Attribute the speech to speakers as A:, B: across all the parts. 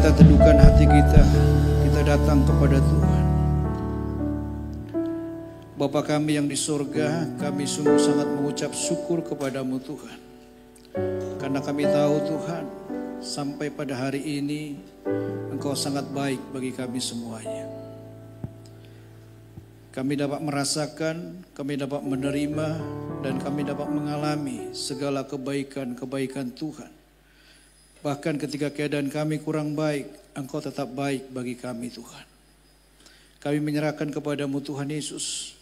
A: kita teduhkan hati kita, kita datang kepada Tuhan. Bapa kami yang di surga, kami sungguh sangat mengucap syukur kepadamu Tuhan. Karena kami tahu Tuhan, sampai pada hari ini Engkau sangat baik bagi kami semuanya. Kami dapat merasakan, kami dapat menerima, dan kami dapat mengalami segala kebaikan-kebaikan Tuhan. Bahkan ketika keadaan kami kurang baik, Engkau tetap baik bagi kami Tuhan. Kami menyerahkan kepadamu Tuhan Yesus.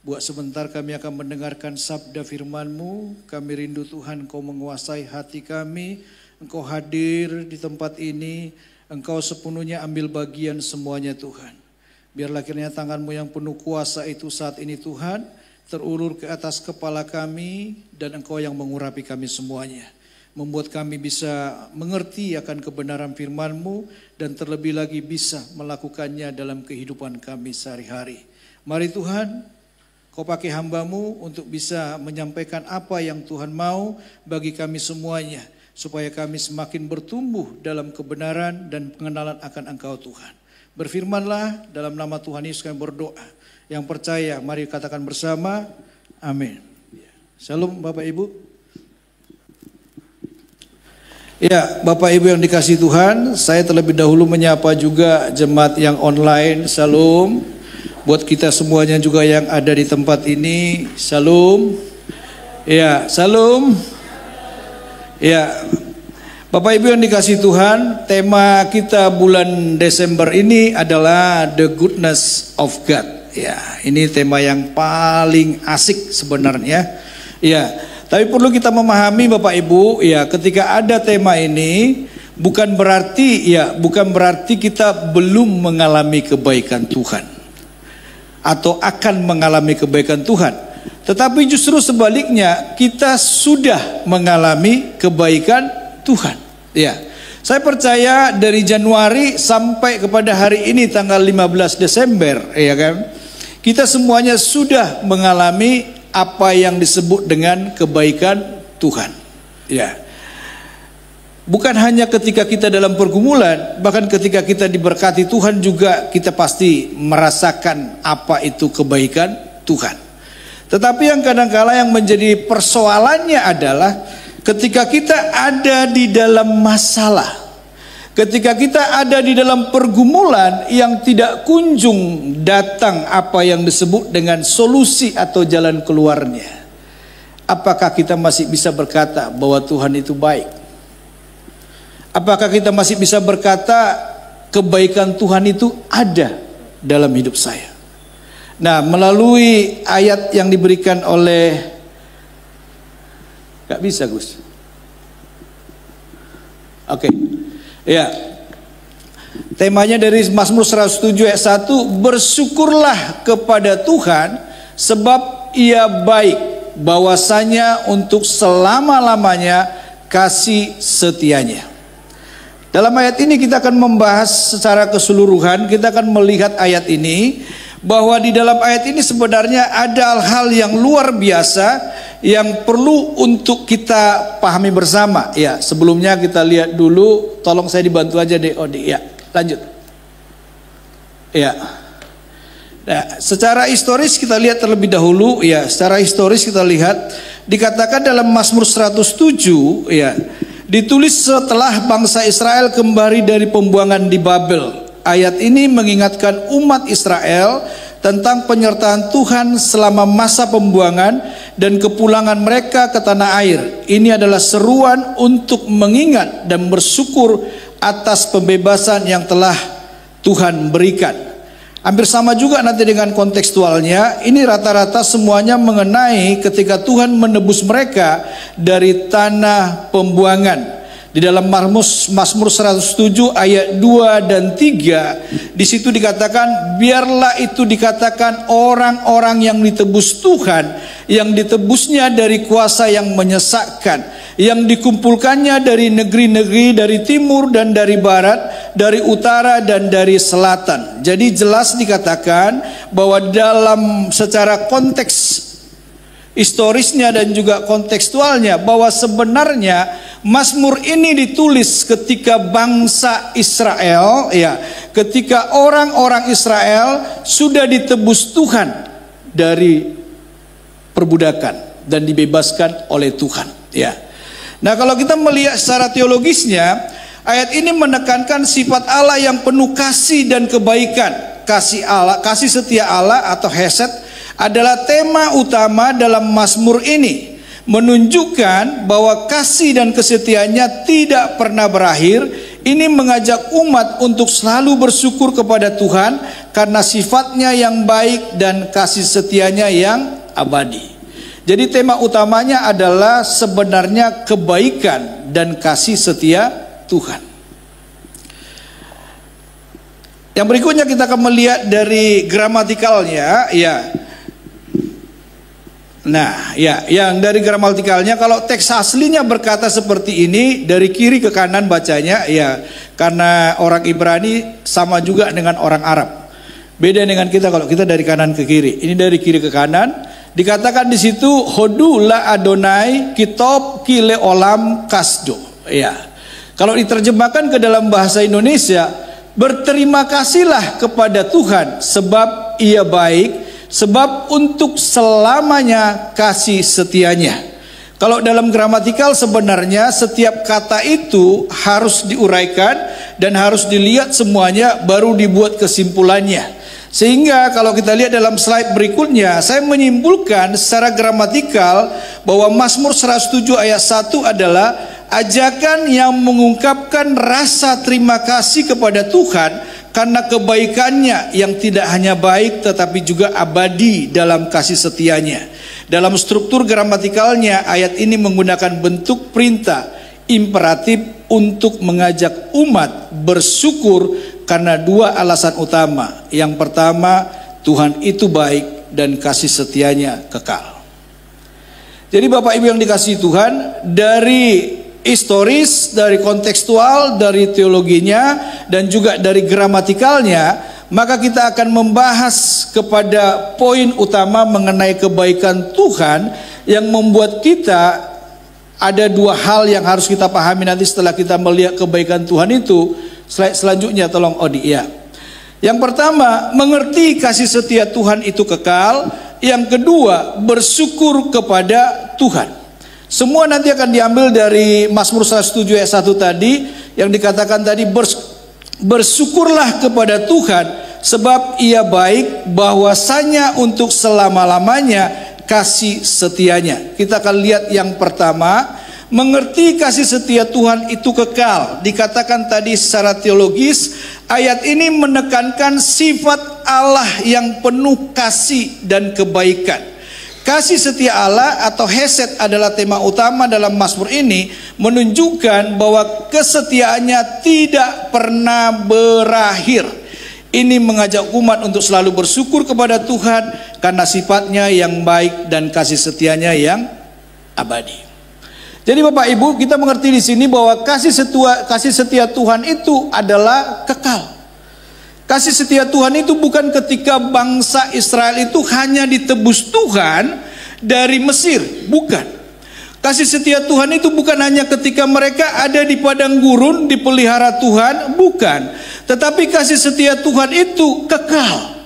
A: Buat sebentar kami akan mendengarkan sabda firman-Mu. Kami rindu Tuhan Engkau menguasai hati kami. Engkau hadir di tempat ini. Engkau sepenuhnya ambil bagian semuanya Tuhan. Biarlah kiranya tangan-Mu yang penuh kuasa itu saat ini Tuhan terulur ke atas kepala kami dan Engkau yang mengurapi kami semuanya. Membuat kami bisa mengerti akan kebenaran firman-Mu dan terlebih lagi bisa melakukannya dalam kehidupan kami sehari-hari. Mari Tuhan, Kau pakai hamba-Mu untuk bisa menyampaikan apa yang Tuhan mau bagi kami semuanya. Supaya kami semakin bertumbuh dalam kebenaran dan pengenalan akan Engkau Tuhan. Berfirmanlah dalam nama Tuhan Yesus kami berdoa. Yang percaya mari katakan bersama, amin. Shalom Bapak Ibu. Ya, Bapak Ibu yang dikasihi Tuhan, saya terlebih dahulu menyapa juga jemaat yang online. Shalom. Buat kita semuanya juga yang ada di tempat ini, shalom. Ya, shalom. Ya, Bapak Ibu yang dikasihi Tuhan, tema kita bulan Desember ini adalah The Goodness of God. Ya, ini tema yang paling asik sebenarnya. Ya, tapi perlu kita memahami Bapak Ibu, ya, ketika ada tema ini bukan berarti kita belum mengalami kebaikan Tuhan atau akan mengalami kebaikan Tuhan. Tetapi justru sebaliknya, kita sudah mengalami kebaikan Tuhan. Ya, saya percaya dari Januari sampai kepada hari ini tanggal 15 Desember, ya kan, kita semuanya sudah mengalami apa yang disebut dengan kebaikan Tuhan. Ya, bukan hanya ketika kita dalam pergumulan, bahkan ketika kita diberkati Tuhan juga kita pasti merasakan apa itu kebaikan Tuhan. Tetapi yang kadang-kala yang menjadi persoalannya adalah ketika kita ada di dalam masalah, ketika kita ada di dalam pergumulan yang tidak kunjung datang apa yang disebut dengan solusi atau jalan keluarnya, apakah kita masih bisa berkata bahwa Tuhan itu baik? Apakah kita masih bisa berkata kebaikan Tuhan itu ada dalam hidup saya? Nah, melalui ayat yang diberikan oleh, gak bisa Gus. Oke. Ya. Temanya dari Mazmur 107 ayat 1, bersyukurlah kepada Tuhan sebab Ia baik, bahwasanya untuk selama-lamanya kasih setianya. Dalam ayat ini kita akan membahas secara keseluruhan, kita akan melihat ayat ini, bahwa di dalam ayat ini sebenarnya ada hal-hal yang luar biasa yang perlu untuk kita pahami bersama. Ya, sebelumnya kita lihat dulu, tolong saya dibantu aja deh Odi. Ya, lanjut. Ya. Nah, secara historis kita lihat terlebih dahulu, ya, secara historis kita lihat dikatakan dalam Mazmur 107, ya, ditulis setelah bangsa Israel kembali dari pembuangan di Babel. Ayat ini mengingatkan umat Israel tentang penyertaan Tuhan selama masa pembuangan dan kepulangan mereka ke tanah air. Ini adalah seruan untuk mengingat dan bersyukur atas pembebasan yang telah Tuhan berikan. Hampir sama juga nanti dengan kontekstualnya. Ini rata-rata semuanya mengenai ketika Tuhan menebus mereka dari tanah pembuangan. Di dalam Mazmur 107 ayat 2 dan 3, di situ dikatakan, biarlah itu dikatakan orang-orang yang ditebus Tuhan, yang ditebusnya dari kuasa yang menyesakkan, yang dikumpulkannya dari negeri-negeri, dari timur dan dari barat, dari utara dan dari selatan. Jadi jelas dikatakan bahwa dalam secara konteks historisnya dan juga kontekstualnya, bahwa sebenarnya Mazmur ini ditulis ketika bangsa Israel, ya, ketika orang-orang Israel sudah ditebus Tuhan dari perbudakan dan dibebaskan oleh Tuhan, ya. Nah, kalau kita melihat secara teologisnya, ayat ini menekankan sifat Allah yang penuh kasih dan kebaikan. Kasih Allah, kasih setia Allah atau hesed adalah tema utama dalam Mazmur ini, menunjukkan bahwa kasih dan kesetiaannya tidak pernah berakhir. Ini mengajak umat untuk selalu bersyukur kepada Tuhan karena sifatnya yang baik dan kasih setianya yang abadi. Jadi tema utamanya adalah sebenarnya kebaikan dan kasih setia Tuhan. Yang berikutnya kita akan melihat dari gramatikalnya, ya. Nah, ya, yang dari gramatikalnya, kalau teks aslinya berkata seperti ini, dari kiri ke kanan bacanya, ya, karena orang Ibrani sama juga dengan orang Arab. Beda dengan kita, kalau kita dari kanan ke kiri, ini dari kiri ke kanan. Dikatakan di situ hodu la Adonai kitob kile olam kasdo. Ya, kalau diterjemahkan ke dalam bahasa Indonesia, berterima kasihlah kepada Tuhan sebab Ia baik. Sebab untuk selamanya kasih setianya. Kalau dalam gramatikal sebenarnya setiap kata itu harus diuraikan dan harus dilihat semuanya baru dibuat kesimpulannya. Sehingga kalau kita lihat dalam slide berikutnya, saya menyimpulkan secara gramatikal bahwa Mazmur 107 ayat 1 adalah ajakan yang mengungkapkan rasa terima kasih kepada Tuhan karena kebaikannya yang tidak hanya baik tetapi juga abadi dalam kasih setianya. Dalam struktur gramatikalnya, ayat ini menggunakan bentuk perintah imperatif untuk mengajak umat bersyukur karena dua alasan utama. Yang pertama, Tuhan itu baik dan kasih setianya kekal. Jadi Bapak Ibu yang dikasihi Tuhan, dari historis, dari kontekstual, dari teologinya, dan juga dari gramatikalnya, maka kita akan membahas kepada poin utama mengenai kebaikan Tuhan yang membuat kita ada dua hal yang harus kita pahami nanti setelah kita melihat kebaikan Tuhan itu. Slide selanjutnya tolong Odi, ya. Yang pertama, mengerti kasih setia Tuhan itu kekal. Yang kedua, bersyukur kepada Tuhan. Semua nanti akan diambil dari Mazmur 107 ayat 1 tadi, yang dikatakan tadi, bersyukurlah kepada Tuhan sebab Ia baik, bahwasanya untuk selama-lamanya kasih setianya. Kita akan lihat yang pertama, mengerti kasih setia Tuhan itu kekal. Dikatakan tadi secara teologis, ayat ini menekankan sifat Allah yang penuh kasih dan kebaikan. Kasih setia Allah atau hesed adalah tema utama dalam Mazmur ini, menunjukkan bahwa kesetiaannya tidak pernah berakhir. Ini mengajak umat untuk selalu bersyukur kepada Tuhan karena sifatnya yang baik dan kasih setianya yang abadi. Jadi Bapak Ibu, kita mengerti di sini bahwa kasih setia Tuhan itu adalah kekal. Kasih setia Tuhan itu bukan ketika bangsa Israel itu hanya ditebus Tuhan dari Mesir, bukan. Kasih setia Tuhan itu bukan hanya ketika mereka ada di padang gurun dipelihara Tuhan, bukan. Tetapi kasih setia Tuhan itu kekal.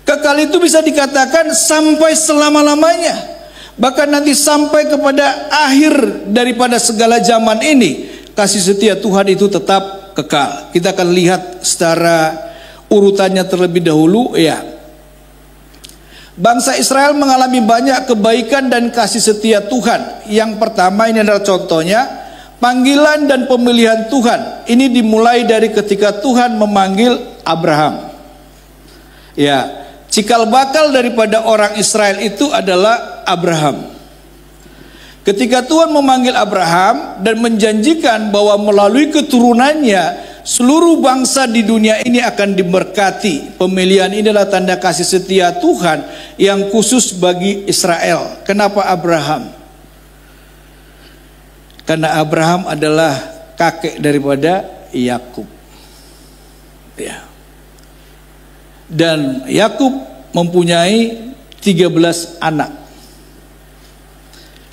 A: Kekal itu bisa dikatakan sampai selama-lamanya. Bahkan nanti sampai kepada akhir daripada segala zaman ini, kasih setia Tuhan itu tetap kekal. Kita akan lihat secara urutannya terlebih dahulu, ya. Bangsa Israel mengalami banyak kebaikan dan kasih setia Tuhan. Yang pertama, ini adalah contohnya, panggilan dan pemilihan Tuhan. Ini dimulai dari ketika Tuhan memanggil Abraham. Ya, cikal bakal daripada orang Israel itu adalah Abraham. Ketika Tuhan memanggil Abraham dan menjanjikan bahwa melalui keturunannya seluruh bangsa di dunia ini akan diberkati. Pemilihan ini adalah tanda kasih setia Tuhan yang khusus bagi Israel. Kenapa Abraham? Karena Abraham adalah kakek daripada Yakub. Ya. Dan Yakub mempunyai 13 anak.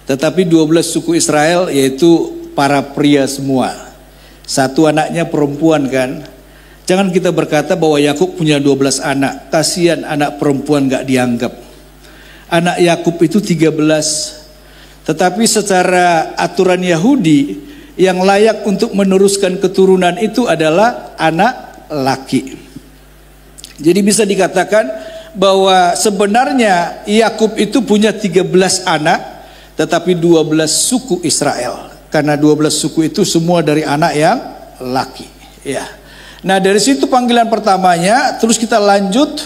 A: Tetapi 12 suku Israel yaitu para pria semua. Satu anaknya perempuan kan. Jangan kita berkata bahwa Yakub punya 12 anak. Kasihan anak perempuan gak dianggap. Anak Yakub itu 13. Tetapi secara aturan Yahudi, yang layak untuk meneruskan keturunan itu adalah anak laki. Jadi bisa dikatakan bahwa sebenarnya Yakub itu punya 13 anak, tetapi 12 suku Israel. Karena 12 suku itu semua dari anak yang laki. Ya. Nah dari situ panggilan pertamanya, terus kita lanjut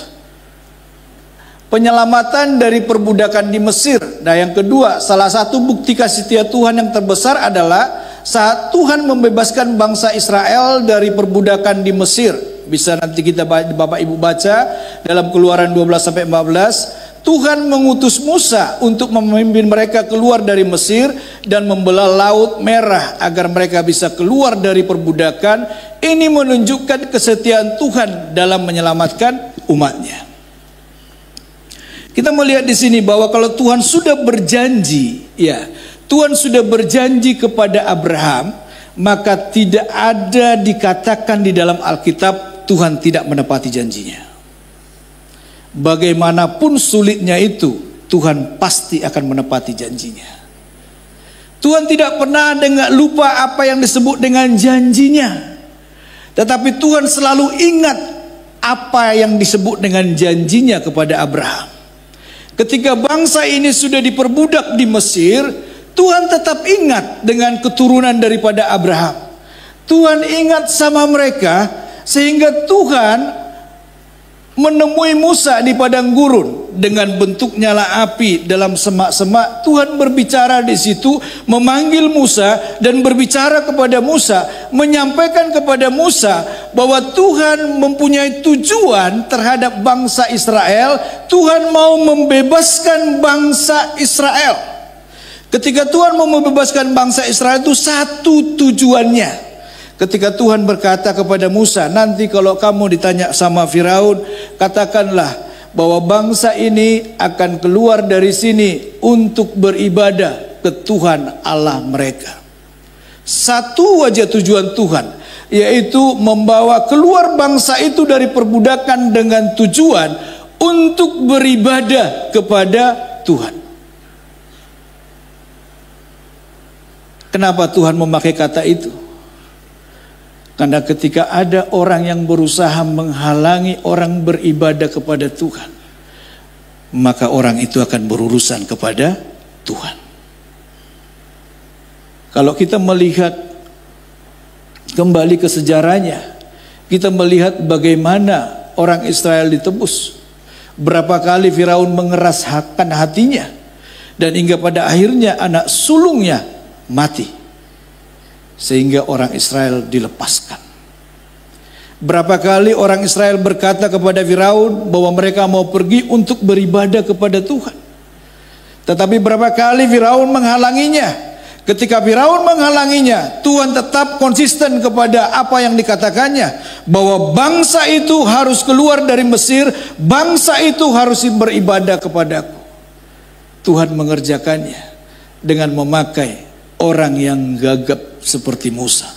A: penyelamatan dari perbudakan di Mesir. Nah yang kedua, salah satu bukti kasih setia Tuhan yang terbesar adalah saat Tuhan membebaskan bangsa Israel dari perbudakan di Mesir. Bisa nanti kita Bapak Ibu baca dalam Keluaran 12-14. Tuhan mengutus Musa untuk memimpin mereka keluar dari Mesir dan membelah Laut Merah agar mereka bisa keluar dari perbudakan. Ini menunjukkan kesetiaan Tuhan dalam menyelamatkan umatnya. Kita melihat di sini bahwa kalau Tuhan sudah berjanji, ya, Tuhan sudah berjanji kepada Abraham, maka tidak ada dikatakan di dalam Alkitab Tuhan tidak menepati janjinya. Bagaimanapun sulitnya itu, Tuhan pasti akan menepati janjinya. Tuhan tidak pernah lupa apa yang disebut dengan janjinya. Tetapi Tuhan selalu ingat apa yang disebut dengan janjinya kepada Abraham. Ketika bangsa ini sudah diperbudak di Mesir, Tuhan tetap ingat dengan keturunan daripada Abraham. Tuhan ingat sama mereka sehingga Tuhan menemui Musa di padang gurun dengan bentuk nyala api dalam semak-semak. Tuhan berbicara di situ, memanggil Musa dan berbicara kepada Musa, menyampaikan kepada Musa bahwa Tuhan mempunyai tujuan terhadap bangsa Israel. Tuhan mau membebaskan bangsa Israel. Ketika Tuhan mau membebaskan bangsa Israel itu satu tujuannya. Ketika Tuhan berkata kepada Musa, nanti kalau kamu ditanya sama Firaun, katakanlah bahwa bangsa ini akan keluar dari sini untuk beribadah ke Tuhan Allah mereka. Satu aja tujuan Tuhan, yaitu membawa keluar bangsa itu dari perbudakan dengan tujuan untuk beribadah kepada Tuhan. Kenapa Tuhan memakai kata itu? Karena ketika ada orang yang berusaha menghalangi orang beribadah kepada Tuhan, maka orang itu akan berurusan kepada Tuhan. Kalau kita melihat kembali ke sejarahnya, kita melihat bagaimana orang Israel ditebus. Berapa kali Firaun mengeraskan hatinya, dan hingga pada akhirnya anak sulungnya mati. Sehingga orang Israel dilepaskan. Berapa kali orang Israel berkata kepada Firaun bahwa mereka mau pergi untuk beribadah kepada Tuhan. Tetapi berapa kali Firaun menghalanginya. Ketika Firaun menghalanginya, Tuhan tetap konsisten kepada apa yang dikatakannya, bahwa bangsa itu harus keluar dari Mesir, bangsa itu harus beribadah kepadaku. Tuhan mengerjakannya dengan memakai orang yang gagap seperti Musa.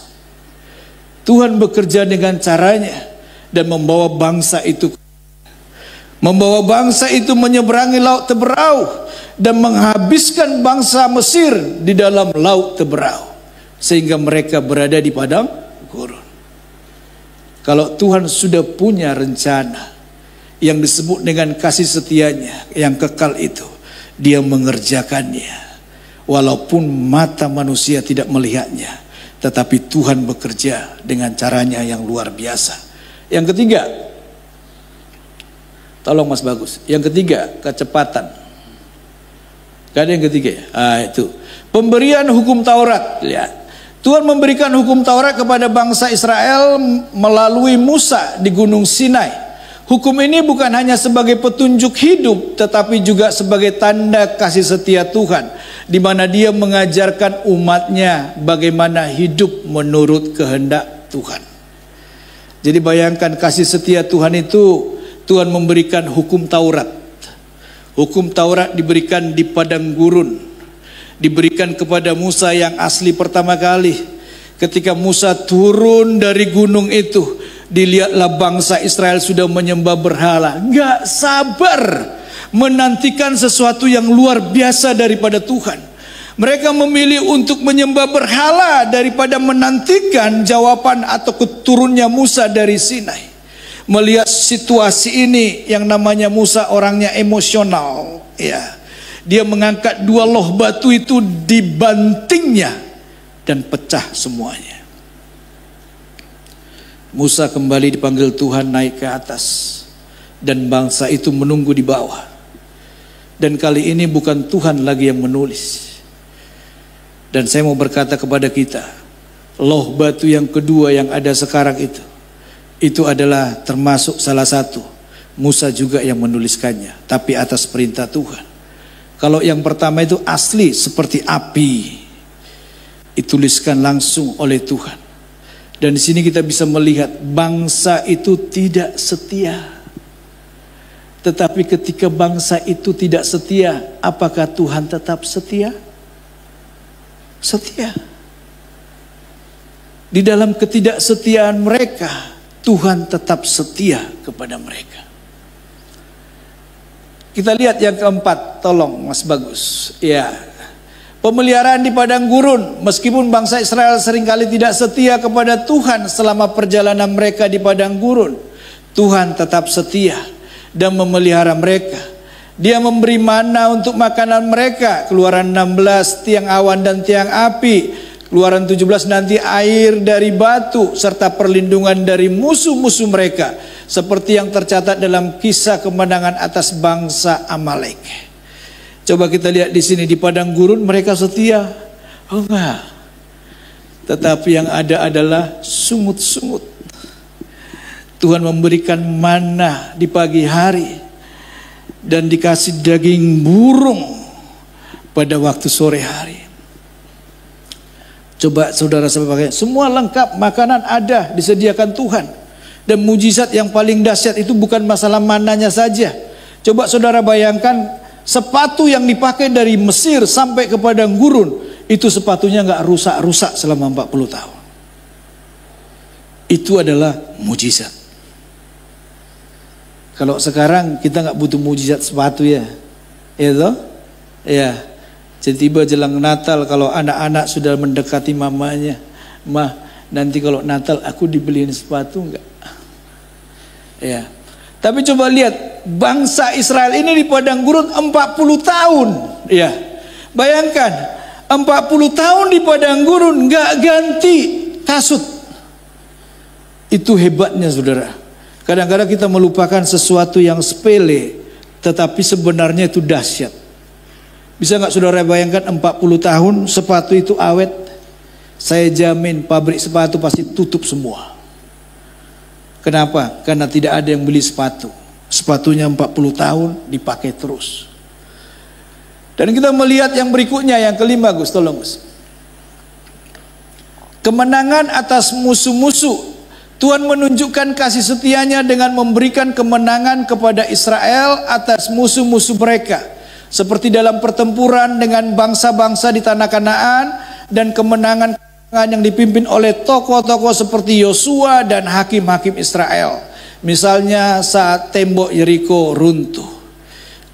A: Tuhan bekerja dengan caranya dan membawa bangsa itu menyeberangi Laut Teberau dan menghabiskan bangsa Mesir di dalam Laut Teberau sehingga mereka berada di padang gurun. Kalau Tuhan sudah punya rencana yang disebut dengan kasih setianya yang kekal itu, Dia mengerjakannya. Walaupun mata manusia tidak melihatnya, tetapi Tuhan bekerja dengan caranya yang luar biasa. Yang ketiga, tolong Mas Bagus. Yang ketiga, kecepatan. Gak ada yang ketiga ya? Itu pemberian hukum Taurat. Lihat, Tuhan memberikan hukum Taurat kepada bangsa Israel melalui Musa di Gunung Sinai. Hukum ini bukan hanya sebagai petunjuk hidup, tetapi juga sebagai tanda kasih setia Tuhan, di mana Dia mengajarkan umatnya bagaimana hidup menurut kehendak Tuhan. Jadi bayangkan kasih setia Tuhan itu, Tuhan memberikan hukum Taurat. Hukum Taurat diberikan di padang gurun. diberikan kepada Musa yang asli pertama kali. Ketika Musa turun dari gunung itu, dilihatlah bangsa Israel sudah menyembah berhala. Gak sabar menantikan sesuatu yang luar biasa daripada Tuhan. Mereka memilih untuk menyembah berhala daripada menantikan jawaban atau keturunnya Musa dari Sinai. Melihat situasi ini, yang namanya Musa orangnya emosional, ya. Dia mengangkat 2 loh batu itu, dibantingnya dan pecah semuanya. Musa kembali dipanggil Tuhan naik ke atas, dan bangsa itu menunggu di bawah. Dan kali ini bukan Tuhan lagi yang menulis. Dan saya mau berkata kepada kita, loh batu yang kedua yang ada sekarang itu adalah termasuk salah satu Musa juga yang menuliskannya, tapi atas perintah Tuhan. Kalau yang pertama itu asli seperti api, dituliskan langsung oleh Tuhan. Dan di sini kita bisa melihat bangsa itu tidak setia. Tetapi ketika bangsa itu tidak setia, apakah Tuhan tetap setia? Setia. Di dalam ketidaksetiaan mereka, Tuhan tetap setia kepada mereka. Kita lihat yang keempat, tolong Mas Bagus. Ya, pemeliharaan di padang gurun. Meskipun bangsa Israel seringkali tidak setia kepada Tuhan selama perjalanan mereka di padang gurun, Tuhan tetap setia dan memelihara mereka. Dia memberi mana untuk makanan mereka. Keluaran 16, tiang awan dan tiang api. Keluaran 17, nanti air dari batu, serta perlindungan dari musuh-musuh mereka, seperti yang tercatat dalam kisah kemenangan atas bangsa Amalek. Coba kita lihat di sini, di padang gurun mereka setia? Oh enggak. Tetapi yang ada adalah sungut-sungut. Tuhan memberikan mana di pagi hari dan dikasih daging burung pada waktu sore hari. Coba saudara sebagai semua lengkap, makanan ada, disediakan Tuhan. Dan mujizat yang paling dahsyat itu bukan masalah mananya saja. Coba saudara bayangkan, sepatu yang dipakai dari Mesir sampai ke padang gurun, itu sepatunya nggak rusak-rusak selama 40 tahun. Itu adalah mujizat. Kalau sekarang kita nggak butuh mujizat sepatu ya, ya toh? Ya. Jadi tiba jelang Natal, kalau anak-anak sudah mendekati mamanya, mah nanti kalau Natal aku dibeliin sepatu enggak? Ya. Tapi coba lihat, bangsa Israel ini di padang gurun 40 tahun. Ya. Bayangkan, 40 tahun di padang gurun enggak ganti kasut. Itu hebatnya saudara. Kadang-kadang kita melupakan sesuatu yang sepele, tetapi sebenarnya itu dahsyat. Bisa nggak saudara bayangkan 40 tahun sepatu itu awet? Saya jamin pabrik sepatu pasti tutup semua. Kenapa? Karena tidak ada yang beli sepatu. Sepatunya 40 tahun dipakai terus. Dan kita melihat yang berikutnya, yang kelima Gus, tolong Gus. Kemenangan atas musuh-musuh. Tuhan menunjukkan kasih setianya dengan memberikan kemenangan kepada Israel atas musuh-musuh mereka. Seperti dalam pertempuran dengan bangsa-bangsa di tanah Kanaan, dan kemenangan yang dipimpin oleh tokoh-tokoh seperti Yosua dan hakim-hakim Israel. Misalnya saat tembok Yeriko runtuh.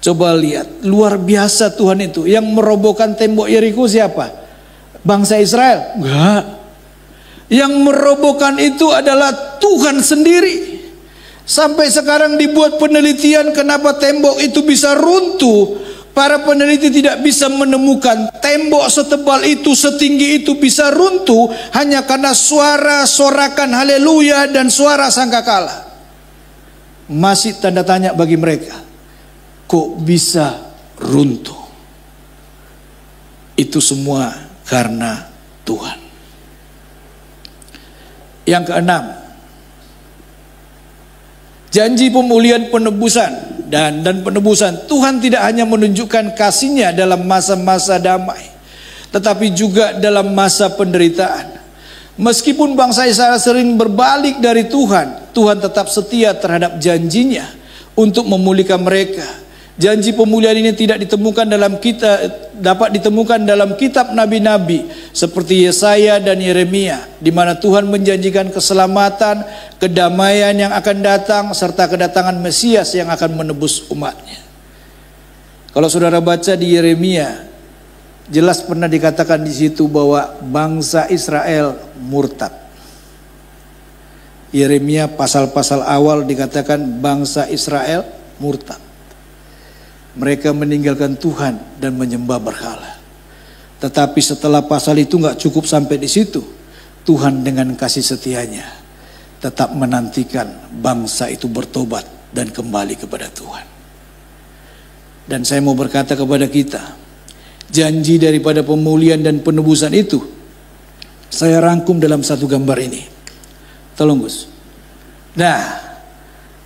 A: Coba lihat, luar biasa Tuhan itu. Yang merobohkan tembok Yeriko siapa? Bangsa Israel? Enggak. Yang merobohkan itu adalah Tuhan sendiri. Sampai sekarang dibuat penelitian kenapa tembok itu bisa runtuh. Para peneliti tidak bisa menemukan tembok setebal itu, setinggi itu bisa runtuh hanya karena suara sorakan haleluya dan suara sangkakala. Masih tanda tanya bagi mereka. Kok bisa runtuh? Itu semua karena Tuhan. Yang keenam, janji pemulihan penebusan dan penebusan. Tuhan tidak hanya menunjukkan kasih-Nya dalam masa-masa damai, tetapi juga dalam masa penderitaan. Meskipun bangsa Israel sering berbalik dari Tuhan, Tuhan tetap setia terhadap janji-Nya untuk memulihkan mereka. Janji pemulihan ini tidak ditemukan dapat ditemukan dalam kitab nabi-nabi seperti Yesaya dan Yeremia, di mana Tuhan menjanjikan keselamatan, kedamaian yang akan datang serta kedatangan Mesias yang akan menebus umatnya. Kalau saudara baca di Yeremia, jelas pernah dikatakan di situ bahwa bangsa Israel murtad. Yeremia pasal-pasal awal dikatakan bangsa Israel murtad. Mereka meninggalkan Tuhan dan menyembah berhala. Tetapi setelah pasal itu nggak cukup sampai di situ. Tuhan dengan kasih setianya tetap menantikan bangsa itu bertobat dan kembali kepada Tuhan. Dan saya mau berkata kepada kita, janji daripada pemulihan dan penebusan itu saya rangkum dalam satu gambar ini. Tolong Gus. Nah,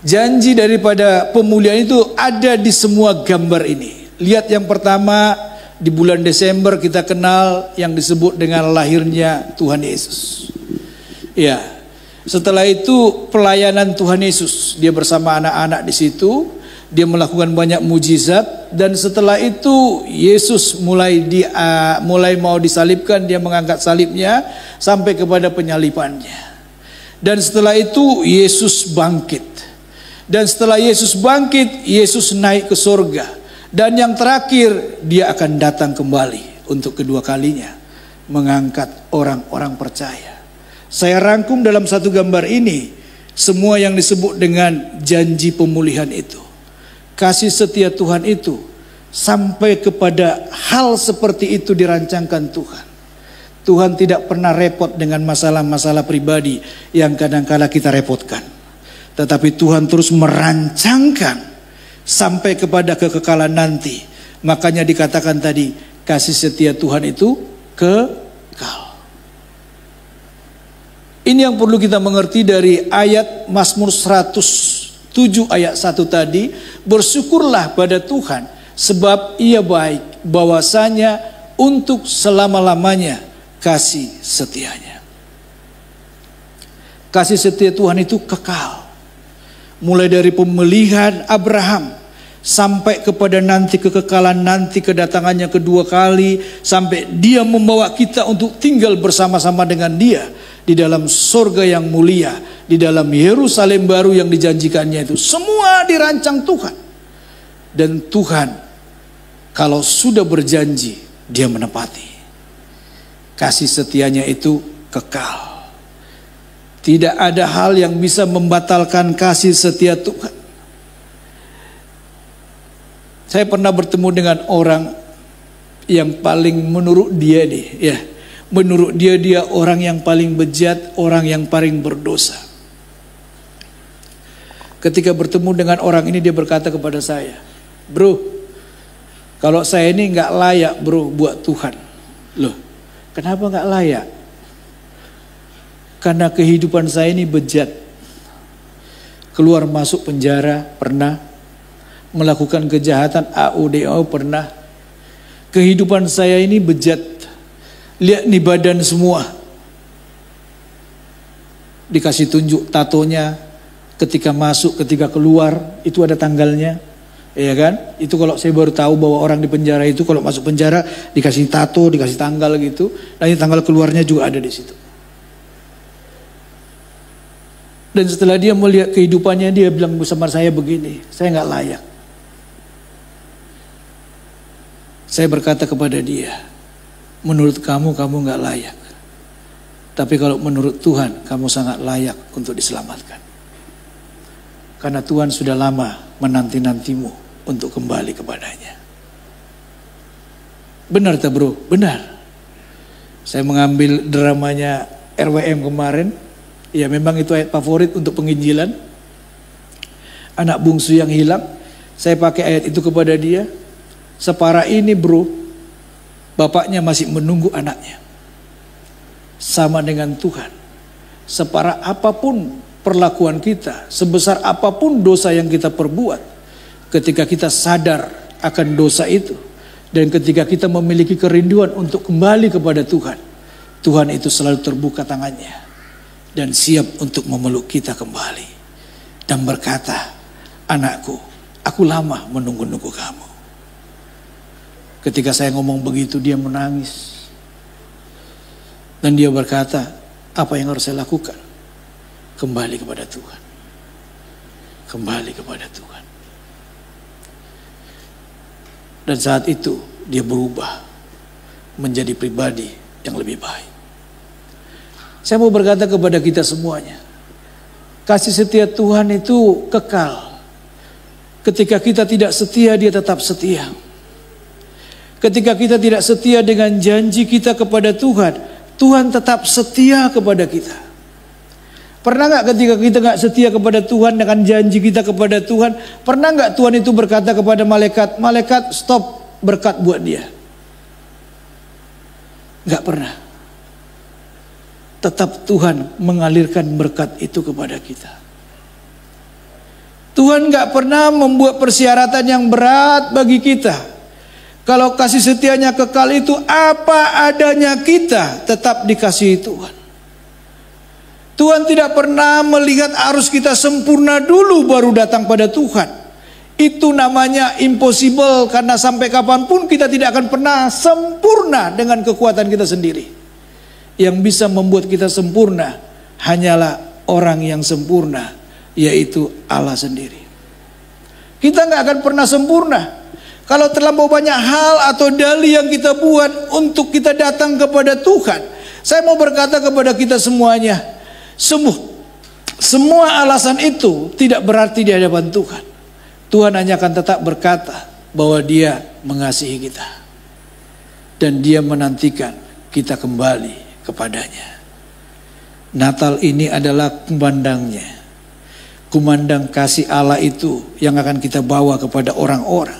A: janji daripada pemulihan itu ada di semua gambar ini. Lihat yang pertama, di bulan Desember kita kenal yang disebut dengan lahirnya Tuhan Yesus. Ya, setelah itu pelayanan Tuhan Yesus. Dia bersama anak-anak di situ. Dia melakukan banyak mujizat. Dan setelah itu Yesus mulai mau disalibkan. Dia mengangkat salibnya sampai kepada penyalibannya. Dan setelah itu Yesus bangkit. Dan setelah Yesus bangkit, Yesus naik ke surga. Dan yang terakhir, dia akan datang kembali untuk kedua kalinya, mengangkat orang-orang percaya. Saya rangkum dalam satu gambar ini semua yang disebut dengan janji pemulihan itu. Kasih setia Tuhan itu sampai kepada hal seperti itu dirancangkan Tuhan. Tuhan tidak pernah repot dengan masalah-masalah pribadi yang kadang-kala kita repotkan. Tetapi Tuhan terus merancangkan sampai kepada kekekalan nanti. Makanya dikatakan tadi, kasih setia Tuhan itu kekal. Ini yang perlu kita mengerti dari ayat Mazmur 107 ayat 1 tadi. Bersyukurlah pada Tuhan sebab ia baik, bahwasanya untuk selama-lamanya kasih setianya. Kasih setia Tuhan itu kekal. Mulai dari pemilihan Abraham sampai kepada nanti kekekalan, nanti kedatangannya kedua kali, sampai dia membawa kita untuk tinggal bersama-sama dengan dia di dalam surga yang mulia, di dalam Yerusalem baru yang dijanjikannya itu. Semua dirancang Tuhan. Dan Tuhan kalau sudah berjanji, dia menepati. Kasih setianya itu kekal. Tidak ada hal yang bisa membatalkan kasih setia Tuhan. Saya pernah bertemu dengan orang yang paling menurut dia menurut dia orang yang paling bejat, orang yang paling berdosa. Ketika bertemu dengan orang ini, dia berkata kepada saya, "Bro, kalau saya ini nggak layak bro buat Tuhan." Loh, kenapa nggak layak? Karena kehidupan saya ini bejat. Keluar masuk penjara pernah. Melakukan kejahatan AUDO pernah. Kehidupan saya ini bejat. Lihat nih badan semua. Dikasih tunjuk tatonya. Ketika masuk, ketika keluar. Itu ada tanggalnya. Iya kan? Itu kalau saya baru tahu bahwa orang di penjara itu kalau masuk penjara dikasih tato, dikasih tanggal gitu. Dan tanggal keluarnya juga ada di situ. Dan setelah dia melihat kehidupannya, dia bilang bersama saya begini, saya nggak layak. Saya berkata kepada dia, menurut kamu nggak layak. Tapi kalau menurut Tuhan, kamu sangat layak untuk diselamatkan. Karena Tuhan sudah lama menanti-nantimu untuk kembali kepadanya. Benar tak bro? Benar. Saya mengambil dramanya RWM kemarin. Ya memang itu ayat favorit untuk penginjilan. Anak bungsu yang hilang. Saya pakai ayat itu kepada dia. Separah ini bro, bapaknya masih menunggu anaknya. Sama dengan Tuhan. Separah apapun perlakuan kita, sebesar apapun dosa yang kita perbuat, ketika kita sadar akan dosa itu, dan ketika kita memiliki kerinduan untuk kembali kepada Tuhan, Tuhan itu selalu terbuka tangannya dan siap untuk memeluk kita kembali dan berkata, anakku, Aku lama menunggu-nunggu kamu. Ketika saya ngomong begitu, dia menangis. Dan dia berkata, apa yang harus saya lakukan? Kembali kepada Tuhan. Kembali kepada Tuhan. Dan saat itu dia berubah menjadi pribadi yang lebih baik. Saya mau berkata kepada kita semuanya, kasih setia Tuhan itu kekal. Ketika kita tidak setia, dia tetap setia. Ketika kita tidak setia dengan janji kita kepada Tuhan, Tuhan tetap setia kepada kita. Pernah nggak ketika kita nggak setia kepada Tuhan dengan janji kita kepada Tuhan, pernah nggak Tuhan itu berkata kepada malaikat, malaikat stop berkat buat dia? Nggak pernah. Tetap Tuhan mengalirkan berkat itu kepada kita. Tuhan gak pernah membuat persyaratan yang berat bagi kita. Kalau kasih setianya kekal itu apa adanya kita tetap dikasihi Tuhan. Tuhan tidak pernah melihat harus kita sempurna dulu baru datang pada Tuhan. Itu namanya impossible, karena sampai kapanpun kita tidak akan pernah sempurna dengan kekuatan kita sendiri. Yang bisa membuat kita sempurna hanyalah orang yang sempurna, yaitu Allah sendiri. Kita nggak akan pernah sempurna kalau terlampau banyak hal atau dalih yang kita buat untuk kita datang kepada Tuhan. Saya mau berkata kepada kita semuanya, semua alasan itu tidak berarti di hadapan Tuhan. Tuhan hanya akan tetap berkata bahwa Dia mengasihi kita dan Dia menantikan kita kembali kepadanya. Natal ini adalah kumandangnya. Kumandang kasih Allah itu yang akan kita bawa kepada orang-orang.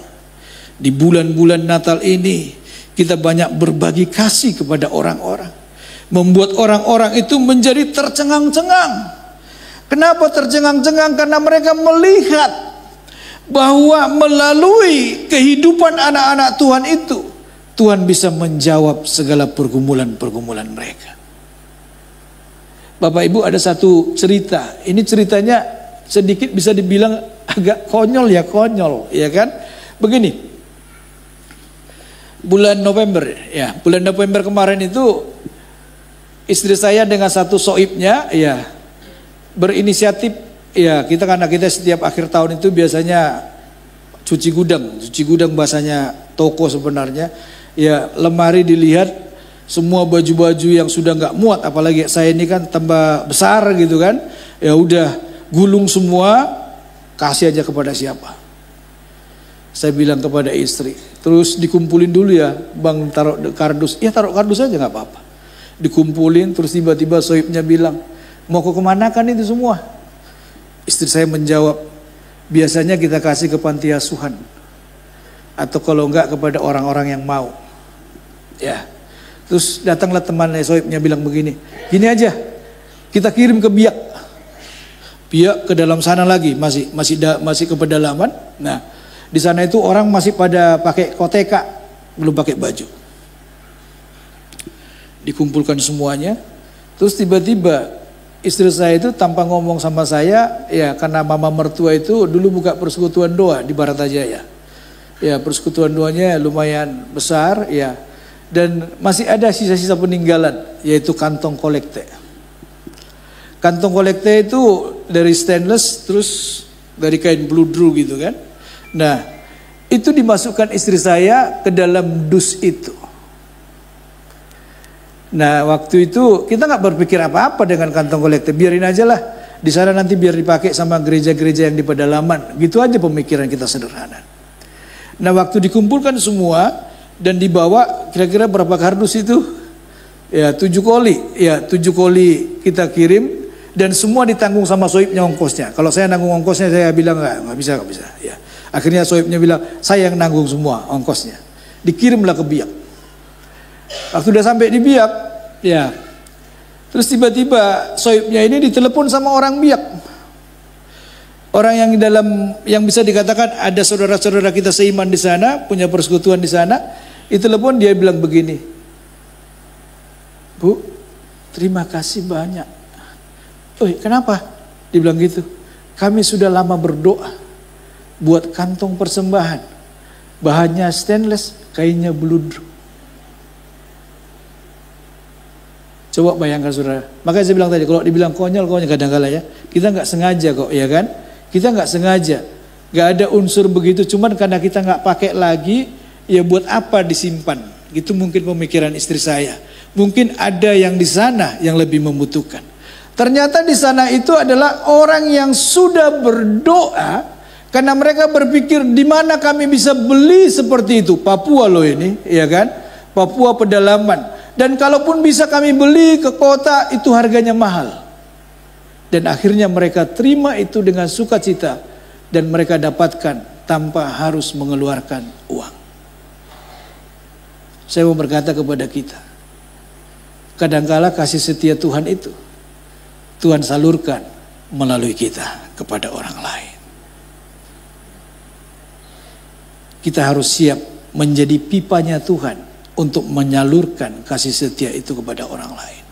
A: Di bulan-bulan Natal ini kita banyak berbagi kasih kepada orang-orang. Membuat orang-orang itu menjadi tercengang-cengang. Kenapa tercengang-cengang? Karena mereka melihat bahwa melalui kehidupan anak-anak Tuhan itu, Tuhan bisa menjawab segala pergumulan-pergumulan mereka. Bapak Ibu, ada satu cerita. Ini ceritanya sedikit bisa dibilang agak konyol, ya kan? Begini, bulan November kemarin itu istri saya dengan satu soibnya, ya, berinisiatif, ya, karena kita setiap akhir tahun itu biasanya cuci gudang bahasanya toko sebenarnya, ya, lemari dilihat semua baju-baju yang sudah nggak muat, apalagi saya ini kan tambah besar gitu kan, ya udah gulung semua, kasih aja kepada siapa. Saya bilang kepada istri, terus dikumpulin dulu ya bang, taruh kardus. Ya taruh kardus aja nggak apa-apa. Dikumpulin, terus tiba-tiba soibnya bilang, mau ke kemana kan itu semua? Istri saya menjawab, biasanya kita kasih ke panti asuhan, atau kalau enggak kepada orang-orang yang mau. Ya, terus datanglah temannya soibnya bilang begini, gini aja, kita kirim ke Biak. Biak ke dalam sana lagi, masih ke pedalaman. Nah, di sana itu orang masih pada pakai koteka, belum pakai baju. Dikumpulkan semuanya, terus tiba-tiba istri saya itu tanpa ngomong sama saya, ya karena mama mertua itu dulu buka persekutuan doa di Baratajaya. Ya, persekutuan doanya lumayan besar, ya. Dan masih ada sisa-sisa peninggalan, yaitu kantong kolekte. Kantong kolekte itu dari stainless, terus dari kain bludru gitu kan. Nah, itu dimasukkan istri saya ke dalam dus itu. Nah, waktu itu kita nggak berpikir apa-apa dengan kantong kolekte, biarin aja lah. Di sana nanti biar dipakai sama gereja-gereja yang di pedalaman. Gitu aja pemikiran kita sederhana. Nah, waktu dikumpulkan semua dan dibawa, kira-kira berapa kardus itu? Ya 7 koli. Ya 7 koli kita kirim. Dan semua ditanggung sama soibnya ongkosnya. Kalau saya nanggung ongkosnya, saya bilang nggak bisa. Ya. Akhirnya soibnya bilang, saya yang nanggung semua ongkosnya. Dikirimlah ke Biak. Waktu udah sampai di Biak, ya, terus tiba-tiba soibnya ini ditelepon sama orang Biak. Orang yang bisa dikatakan ada saudara-saudara kita seiman di sana, punya persekutuan di sana. Ditelepon, dia bilang begini, Bu, terima kasih banyak. Oh, kenapa? Dibilang gitu. Kami sudah lama berdoa buat kantong persembahan. Bahannya stainless, kainnya beludru. Coba bayangkan saudara. Makanya saya bilang tadi, kalau dibilang konyol kadang-kala ya. Kita nggak sengaja kok, ya kan? Kita nggak sengaja. Nggak ada unsur begitu, cuman karena kita nggak pakai lagi, ya buat apa disimpan? Gitu mungkin pemikiran istri saya. Mungkin ada yang di sana yang lebih membutuhkan. Ternyata di sana itu adalah orang yang sudah berdoa, karena mereka berpikir di mana kami bisa beli seperti itu. Papua loh ini, ya kan? Papua pedalaman. Dan kalaupun bisa kami beli ke kota, itu harganya mahal. Dan akhirnya mereka terima itu dengan sukacita. Dan mereka dapatkan tanpa harus mengeluarkan uang. Saya mau berkata kepada kita, kadangkala kasih setia Tuhan itu Tuhan salurkan melalui kita kepada orang lain. Kita harus siap menjadi pipanya Tuhan untuk menyalurkan kasih setia itu kepada orang lain.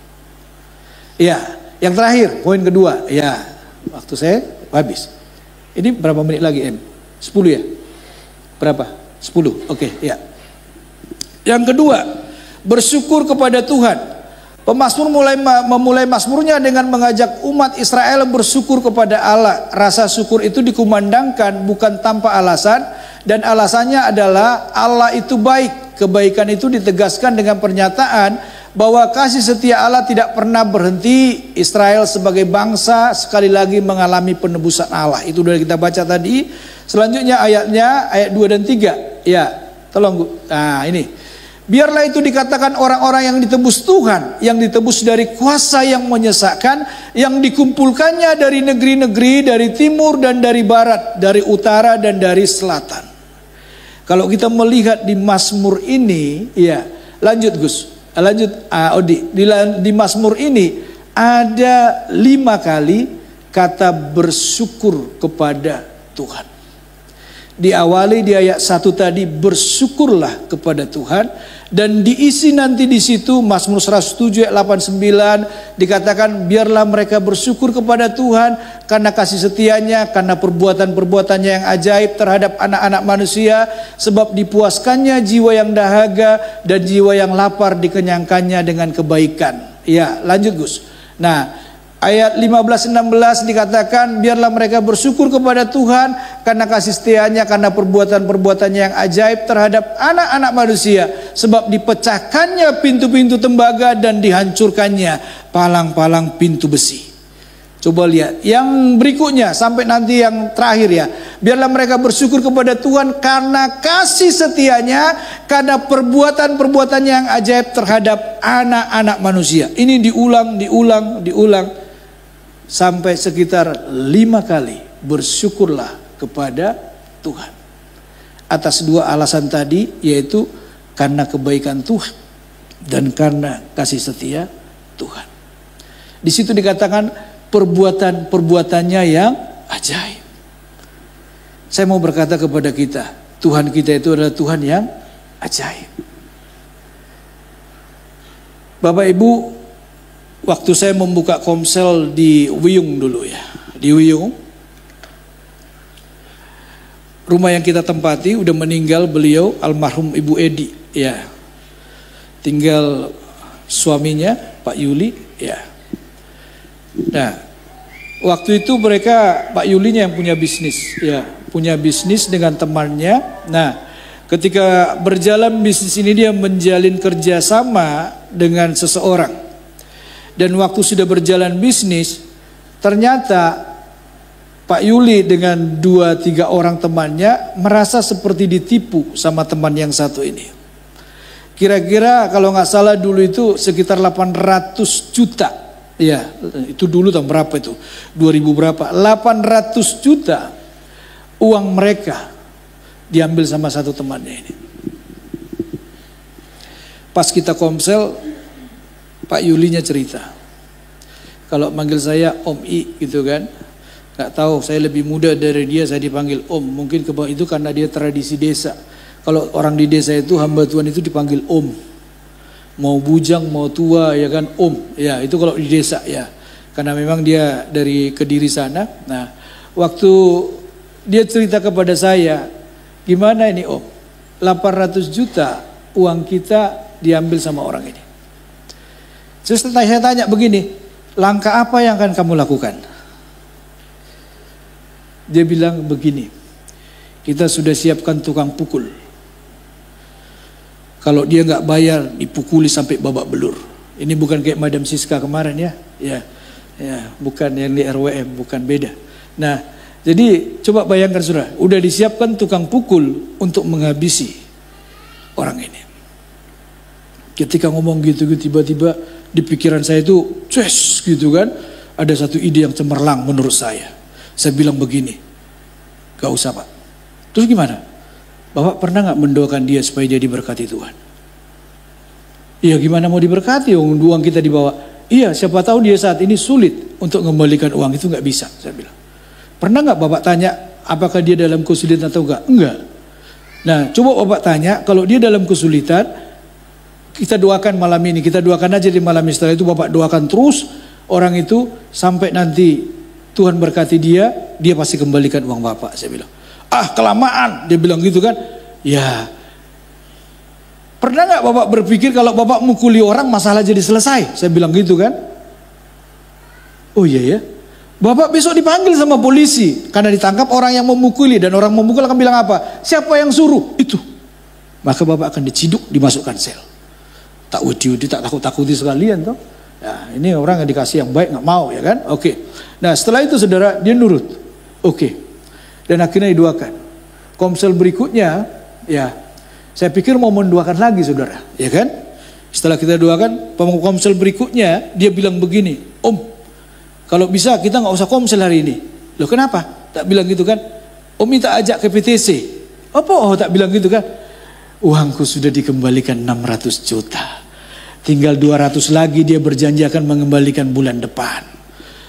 A: Ya, yang terakhir, poin kedua. Ya, waktu saya habis. Ini berapa menit lagi, M? 10 ya? Berapa? 10, oke, ya. Yang kedua, bersyukur kepada Tuhan. Pemazmur memulai mazmurnya dengan mengajak umat Israel bersyukur kepada Allah. Rasa syukur itu dikumandangkan bukan tanpa alasan. Dan alasannya adalah Allah itu baik. Kebaikan itu ditegaskan dengan pernyataan bahwa kasih setia Allah tidak pernah berhenti. Israel sebagai bangsa sekali lagi mengalami penebusan Allah. Itu sudah kita baca tadi. Selanjutnya ayatnya, ayat 2 dan 3. Ya, tolong. Nah ini. Biarlah itu dikatakan orang-orang yang ditebus Tuhan, yang ditebus dari kuasa yang menyesakkan, yang dikumpulkannya dari negeri-negeri, dari timur dan dari barat, dari utara dan dari selatan. Kalau kita melihat di Mazmur ini, ya, lanjut Gus, lanjut Odi. Di Mazmur ini ada 5 kali kata bersyukur kepada Tuhan. Diawali di ayat 1 tadi, bersyukurlah kepada Tuhan. Dan diisi nanti di situ Mazmur 107 ayat 89 dikatakan biarlah mereka bersyukur kepada Tuhan karena kasih setianya, karena perbuatan-perbuatannya yang ajaib terhadap anak-anak manusia, sebab dipuaskannya jiwa yang dahaga dan jiwa yang lapar dikenyangkannya dengan kebaikan. Ya, lanjut Gus. Nah, ayat 15-16 dikatakan biarlah mereka bersyukur kepada Tuhan karena kasih setianya, karena perbuatan-perbuatannya yang ajaib terhadap anak-anak manusia, sebab dipecahkannya pintu-pintu tembaga dan dihancurkannya palang-palang pintu besi. Coba lihat yang berikutnya sampai nanti yang terakhir ya. Biarlah mereka bersyukur kepada Tuhan karena kasih setianya, karena perbuatan-perbuatannya yang ajaib terhadap anak-anak manusia. Ini diulang sampai sekitar 5 kali bersyukurlah kepada Tuhan. Atas 2 alasan tadi, yaitu karena kebaikan Tuhan dan karena kasih setia Tuhan. Di situ dikatakan perbuatan-perbuatannya yang ajaib. Saya mau berkata kepada kita, Tuhan kita itu adalah Tuhan yang ajaib. Bapak Ibu, waktu saya membuka Komsel di Wiyung dulu ya, di Wiyung, rumah yang kita tempati udah meninggal beliau, almarhum Ibu Edi, ya, tinggal suaminya Pak Yuli, ya. Nah, waktu itu mereka Pak Yulinya yang punya bisnis, ya, punya bisnis dengan temannya. Nah, ketika berjalan bisnis ini dia menjalin kerjasama dengan seseorang. Dan waktu sudah berjalan bisnis, ternyata Pak Yuli dengan 2-3 orang temannya merasa seperti ditipu sama teman yang satu ini. Kira-kira kalau nggak salah dulu itu sekitar 800 juta. Ya, itu dulu tahun berapa itu? 2000 berapa? 800 juta uang mereka diambil sama satu temannya ini. Pas kita Komsel, Pak Yulinya cerita. Kalau manggil saya Om I gitu kan. Gak tahu, saya lebih muda dari dia, saya dipanggil Om. Mungkin itu karena dia tradisi desa. Kalau orang di desa itu hamba Tuhan itu dipanggil Om. Mau bujang, mau tua ya kan Om. Ya itu kalau di desa ya. Karena memang dia dari Kediri sana. Nah waktu dia cerita kepada saya, gimana ini Om, 800 juta uang kita diambil sama orang ini. Setelah saya tanya begini, langkah apa yang akan kamu lakukan? Dia bilang begini, kita sudah siapkan tukang pukul. Kalau dia nggak bayar, dipukuli sampai babak belur. Ini bukan kayak Madam Siska kemarin ya, bukan yang di RWM, bukan beda. Nah, jadi coba bayangkan saudara, udah disiapkan tukang pukul untuk menghabisi orang ini. Ketika ngomong gitu, tiba-tiba di pikiran saya itu, ces gitu kan, ada satu ide yang cemerlang menurut saya. Saya bilang begini, gak usah Pak. Terus gimana? Bapak pernah gak mendoakan dia supaya dia diberkati Tuhan? Iya, gimana mau diberkati? Uang kita dibawa. Iya, siapa tahu dia saat ini sulit untuk mengembalikan uang itu, gak bisa. Saya bilang. Pernah gak Bapak tanya apakah dia dalam kesulitan atau enggak? Enggak. Nah, coba Bapak tanya, kalau dia dalam kesulitan, kita doakan malam ini, kita doakan aja di malam ini. Setelah itu Bapak doakan terus orang itu sampai nanti Tuhan berkati dia pasti kembalikan uang Bapak. Saya bilang, kelamaan, dia bilang gitu kan. Ya, pernah nggak Bapak berpikir kalau Bapak mukuli orang masalah jadi selesai? Saya bilang gitu kan. Oh iya ya, Bapak besok dipanggil sama polisi karena ditangkap orang yang memukuli, dan orang memukul akan bilang apa? Siapa yang suruh? Itu. Maka Bapak akan diciduk, dimasukkan sel. Tak wedi-wedi, tak takut-takuti sekalian toh. Ya, ini orang yang dikasih yang baik nggak mau ya kan? Oke. Nah setelah itu saudara dia nurut. Oke. Dan akhirnya didoakan. Komsel berikutnya, ya saya pikir mau mendoakan lagi saudara, ya kan? Setelah kita doakan, komsel berikutnya dia bilang begini, Om, kalau bisa kita nggak usah komsel hari ini. Loh kenapa? Tak bilang gitu kan? Om minta ajak ke PTC. Apa? Oh tak bilang gitu kan? Uangku sudah dikembalikan 600 juta. Tinggal 200 lagi dia berjanji akan mengembalikan bulan depan.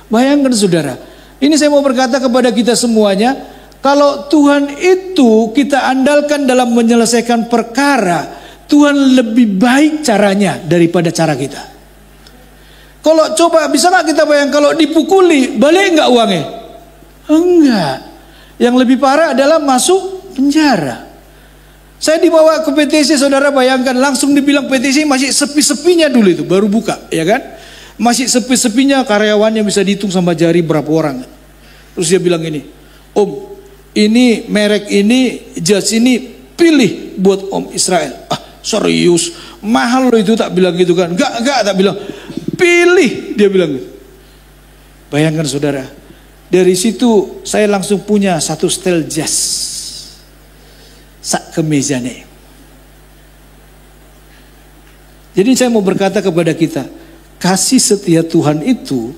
A: Bayangkan saudara, ini saya mau berkata kepada kita semuanya, kalau Tuhan itu kita andalkan dalam menyelesaikan perkara, Tuhan lebih baik caranya daripada cara kita. Kalau coba, bisa nggak kita bayangkan kalau dipukuli, balik nggak uangnya? Enggak. Yang lebih parah adalah masuk penjara. Saya dibawa ke PTC, saudara bayangkan, langsung dibilang PTC masih sepi-sepinya dulu itu, baru buka, ya kan? Masih sepi-sepinya, karyawannya bisa dihitung sama jari berapa orang. Terus dia bilang ini, Om, ini merek ini, jas ini, pilih buat Om Israel. Serius, mahal loh itu, tak bilang gitu kan? Enggak, tak bilang, pilih, dia bilang gitu. Bayangkan saudara, dari situ saya langsung punya satu setel jas. Sak kemejane. Jadi saya mau berkata kepada kita, kasih setia Tuhan itu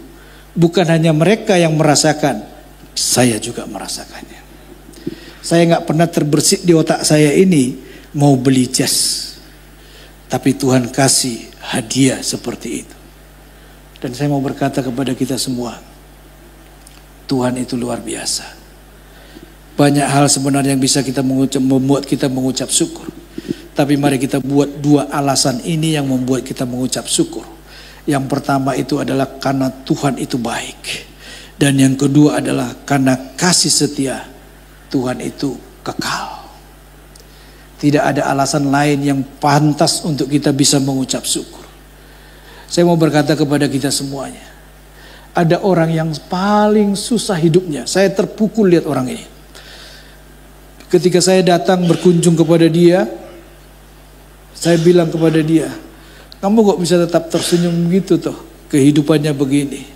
A: bukan hanya mereka yang merasakan, saya juga merasakannya. Saya nggak pernah terbersih di otak saya ini mau beli jas, tapi Tuhan kasih hadiah seperti itu. Dan saya mau berkata kepada kita semua, Tuhan itu luar biasa. Banyak hal sebenarnya yang bisa kita membuat kita mengucap syukur. Tapi mari kita buat dua alasan ini yang membuat kita mengucap syukur. Yang pertama itu adalah karena Tuhan itu baik. Dan yang kedua adalah karena kasih setia Tuhan itu kekal. Tidak ada alasan lain yang pantas untuk kita bisa mengucap syukur. Saya mau berkata kepada kita semuanya, ada orang yang paling susah hidupnya. Saya terpukul lihat orang ini. Ketika saya datang berkunjung kepada dia, saya bilang kepada dia, kamu kok bisa tetap tersenyum gitu toh, kehidupannya begini.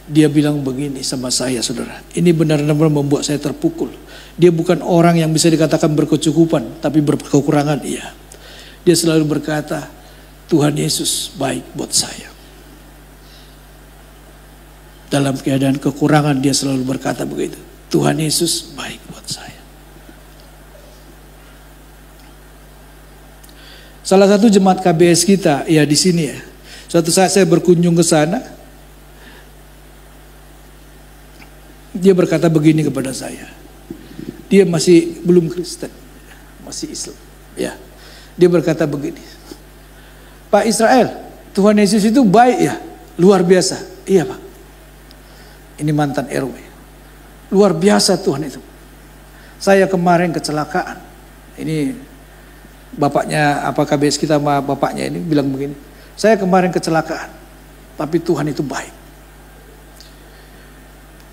A: Dia bilang begini sama saya, saudara, ini benar-benar membuat saya terpukul. Dia bukan orang yang bisa dikatakan berkecukupan, tapi berkekurangan. Iya. Dia selalu berkata, Tuhan Yesus baik buat saya. Dalam keadaan kekurangan dia selalu berkata begitu, Tuhan Yesus baik buat saya. Salah satu jemaat KBS kita, ya di sini ya. Suatu saat saya berkunjung ke sana. Dia berkata begini kepada saya. Dia masih belum Kristen, masih Islam. Ya, dia berkata begini. Pak Israel, Tuhan Yesus itu baik ya, luar biasa. Iya Pak. Ini mantan RW. Luar biasa Tuhan itu. Saya kemarin kecelakaan. Ini bapaknya apa KBS kita sama bapaknya ini bilang begini. Saya kemarin kecelakaan, tapi Tuhan itu baik.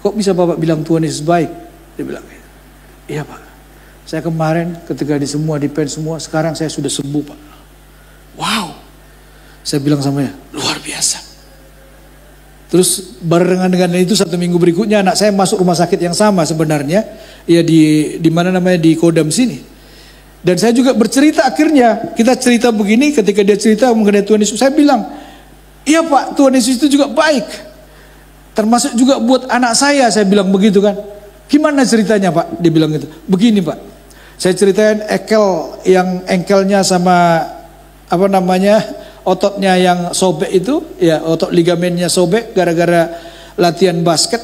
A: Kok bisa Bapak bilang Tuhan Yesus baik? Dia bilang, iya Pak. Saya kemarin ketika dipen semua, sekarang saya sudah sembuh Pak. Wow. Saya bilang sama dia, luar biasa. Terus barengan dengan itu 1 minggu berikutnya anak saya masuk rumah sakit yang sama sebenarnya. Ya di mana namanya di Kodam sini. Dan saya juga bercerita akhirnya. Kita cerita begini ketika dia cerita mengenai Tuhan Yesus. Saya bilang, iya Pak, Tuhan Yesus itu juga baik. Termasuk juga buat anak saya bilang begitu kan. Gimana ceritanya Pak? Dia bilang gitu. Begini Pak, saya ceritain engkelnya sama ototnya yang sobek itu, ya otot ligamennya sobek gara-gara latihan basket,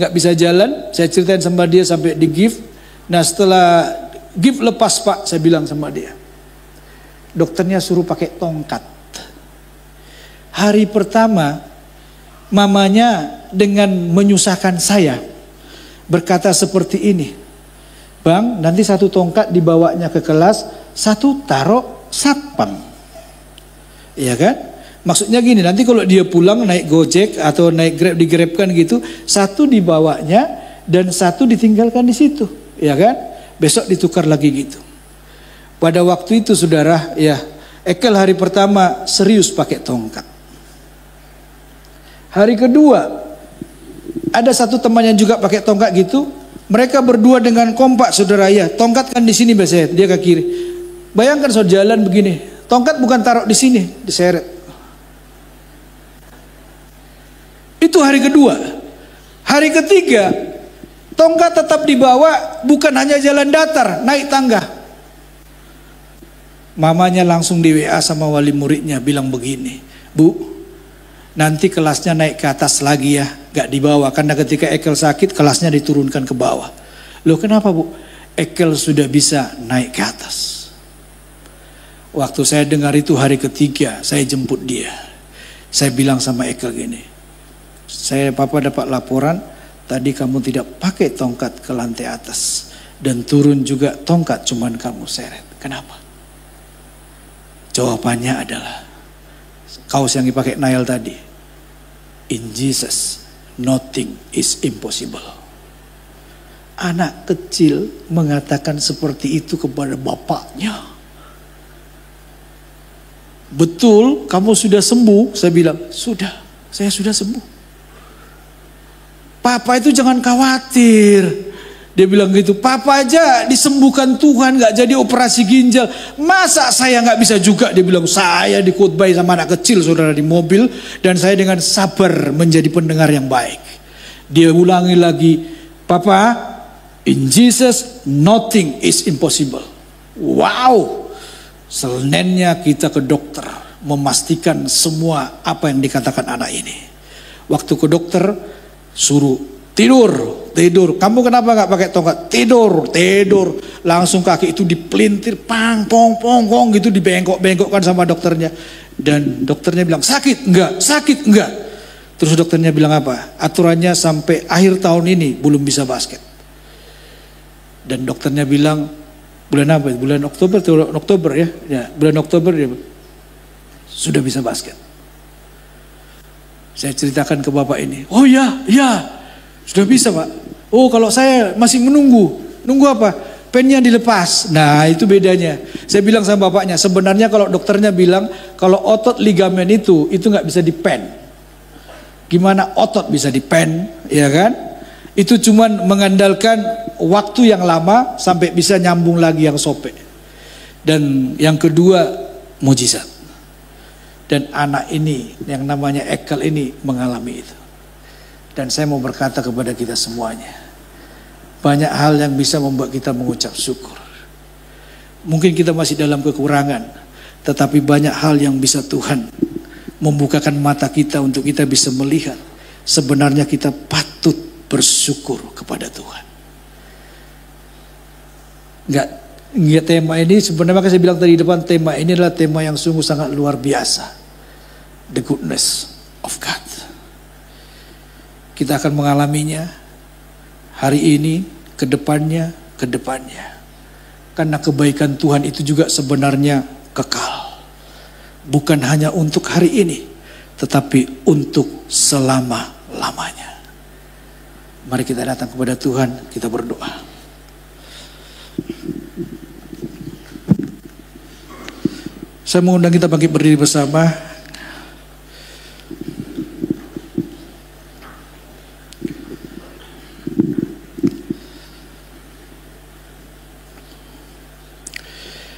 A: nggak bisa jalan. Saya ceritain sama dia sampai di gift. Nah setelah gift lepas Pak, saya bilang sama dia, dokternya suruh pakai tongkat. Hari pertama mamanya dengan menyusahkan saya berkata seperti ini, Bang, nanti 1 tongkat dibawanya ke kelas, 1 taruh satpam. Iya kan? Maksudnya gini, nanti kalau dia pulang naik Gojek atau naik Grab, digrabkan gitu, 1 dibawanya dan 1 ditinggalkan di situ, ya kan? Besok ditukar lagi gitu. Pada waktu itu saudara, ya, Ekel hari pertama serius pakai tongkat. Hari kedua ada 1 teman yang juga pakai tongkat gitu. Mereka berdua dengan kompak saudara, ya, tongkat kan di sini biasanya, dia ke kiri. Bayangkan saudara jalan begini. Tongkat bukan taruh di sini, diseret. Itu hari kedua. Hari ketiga, tongkat tetap dibawa, bukan hanya jalan datar, naik tangga. Mamanya langsung di WA sama wali muridnya bilang begini, Bu, nanti kelasnya naik ke atas lagi ya, gak dibawa. Karena ketika Ekel sakit, kelasnya diturunkan ke bawah. Loh kenapa Bu? Ekel sudah bisa naik ke atas. Waktu saya dengar itu hari ketiga, saya jemput dia. Saya bilang sama Ekel gini, Papa dapat laporan, tadi kamu tidak pakai tongkat ke lantai atas. Dan turun juga tongkat cuman kamu seret. Kenapa? Jawabannya adalah, kaos yang dipakai Nail tadi. In Jesus, nothing is impossible. Anak kecil mengatakan seperti itu kepada bapaknya. Betul, kamu sudah sembuh? Saya bilang, sudah, saya sudah sembuh. Papa itu jangan khawatir. Dia bilang gitu, Papa aja disembuhkan Tuhan, gak jadi operasi ginjal. Masa saya gak bisa juga? Dia bilang, saya dikhotbah sama anak kecil saudara di mobil. Dan saya dengan sabar menjadi pendengar yang baik. Dia ulangi lagi, Papa, in Jesus nothing is impossible. Wow. Seninnya kita ke dokter memastikan semua apa yang dikatakan anak ini. Waktu ke dokter suruh tidur. Kamu kenapa nggak pakai tongkat? Tidur. Langsung kaki itu dipelintir, pong gitu, dibengkok-bengkokkan sama dokternya. Dan dokternya bilang sakit enggak. Terus dokternya bilang apa? Aturannya sampai akhir tahun ini belum bisa basket. Dan dokternya bilang bulan apa? Bulan Oktober ya. Bulan Oktober dia sudah bisa basket. Saya ceritakan ke bapak ini. Oh ya, sudah bisa Pak. Oh kalau saya masih menunggu apa? Pennya dilepas. Nah itu bedanya. Saya bilang sama bapaknya, sebenarnya kalau dokternya bilang kalau otot ligamen itu nggak bisa dipen. Gimana otot bisa dipen, ya kan? Itu cuman mengandalkan waktu yang lama sampai bisa nyambung lagi yang sobek. Dan yang kedua, mujizat. Dan anak ini yang namanya Ekel ini mengalami itu. Dan saya mau berkata kepada kita semuanya, banyak hal yang bisa membuat kita mengucap syukur. Mungkin kita masih dalam kekurangan, tetapi banyak hal yang bisa Tuhan membukakan mata kita untuk kita bisa melihat. Sebenarnya kita patut bersyukur kepada Tuhan. Enggak tema ini sebenarnya saya bilang tadi di depan, tema ini adalah tema yang sungguh sangat luar biasa. The goodness of God. Kita akan mengalaminya hari ini, ke depannya, ke depannya. Karena kebaikan Tuhan itu juga sebenarnya kekal. Bukan hanya untuk hari ini, tetapi untuk selama-lamanya. Mari kita datang kepada Tuhan, kita berdoa. Saya mengundang kita bangkit berdiri bersama.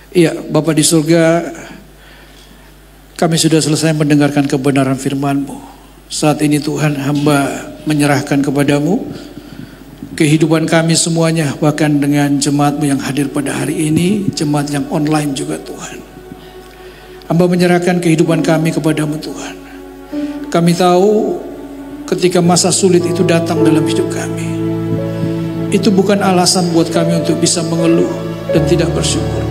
A: Iya, Bapa di surga, kami sudah selesai mendengarkan kebenaran firman-Mu. Saat ini Tuhan, hamba menyerahkan kepadamu kehidupan kami semuanya, bahkan dengan jemaat-Mu yang hadir pada hari ini, jemaat yang online juga Tuhan. Hamba menyerahkan kehidupan kami kepadamu Tuhan. Kami tahu ketika masa sulit itu datang dalam hidup kami, itu bukan alasan buat kami untuk bisa mengeluh dan tidak bersyukur.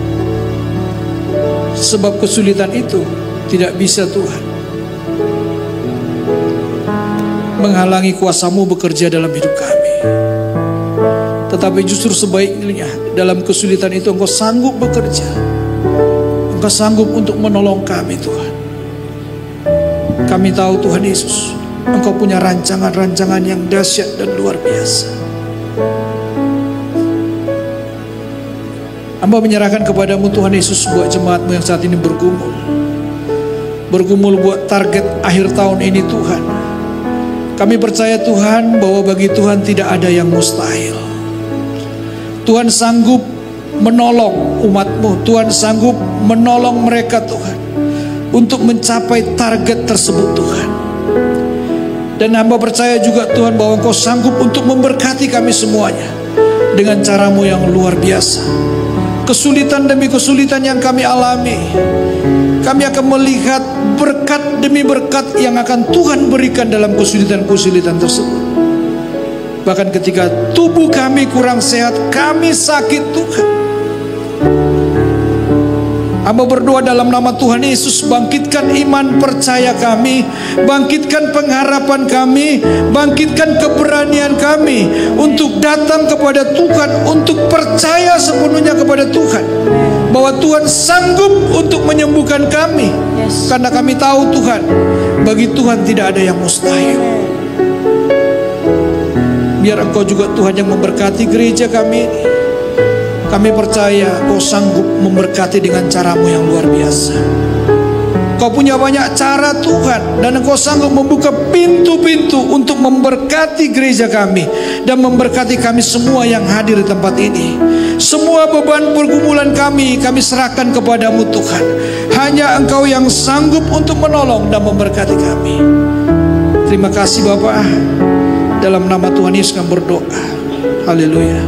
A: Sebab kesulitan itu tidak bisa Tuhan menghalangi kuasa-Mu bekerja dalam hidup kami. Tetapi justru sebaiknya dalam kesulitan itu Engkau sanggup bekerja. Engkau sanggup untuk menolong kami Tuhan. Kami tahu Tuhan Yesus, Engkau punya rancangan-rancangan yang dahsyat dan luar biasa. Hamba menyerahkan kepadamu Tuhan Yesus buat jemaat-Mu yang saat ini bergumul. Bergumul buat target akhir tahun ini Tuhan. Kami percaya Tuhan bahwa bagi Tuhan tidak ada yang mustahil. Tuhan sanggup menolong umat-Mu. Tuhan sanggup menolong mereka Tuhan, untuk mencapai target tersebut Tuhan. Dan hamba percaya juga Tuhan bahwa Engkau sanggup untuk memberkati kami semuanya dengan cara-Mu yang luar biasa. Kesulitan demi kesulitan yang kami alami, kami akan melihat berkat demi berkat yang akan Tuhan berikan dalam kesulitan-kesulitan tersebut. Bahkan ketika tubuh kami kurang sehat, kami sakit Tuhan, hamba berdoa dalam nama Tuhan Yesus, bangkitkan iman percaya kami, bangkitkan pengharapan kami, bangkitkan keberanian kami untuk datang kepada Tuhan, untuk percaya sepenuhnya kepada Tuhan, bahwa Tuhan sanggup untuk menyembuhkan kami. Karena kami tahu Tuhan, bagi Tuhan tidak ada yang mustahil. Biar Engkau juga Tuhan yang memberkati gereja kami ini. Kami percaya Kau sanggup memberkati dengan cara-Mu yang luar biasa. Kau punya banyak cara Tuhan, dan Engkau sanggup membuka pintu-pintu untuk memberkati gereja kami dan memberkati kami semua yang hadir di tempat ini. Semua beban pergumulan kami serahkan kepadamu Tuhan. Hanya Engkau yang sanggup untuk menolong dan memberkati kami. Terima kasih Bapa. Dalam nama Tuhan Yesus kami berdoa. Haleluya.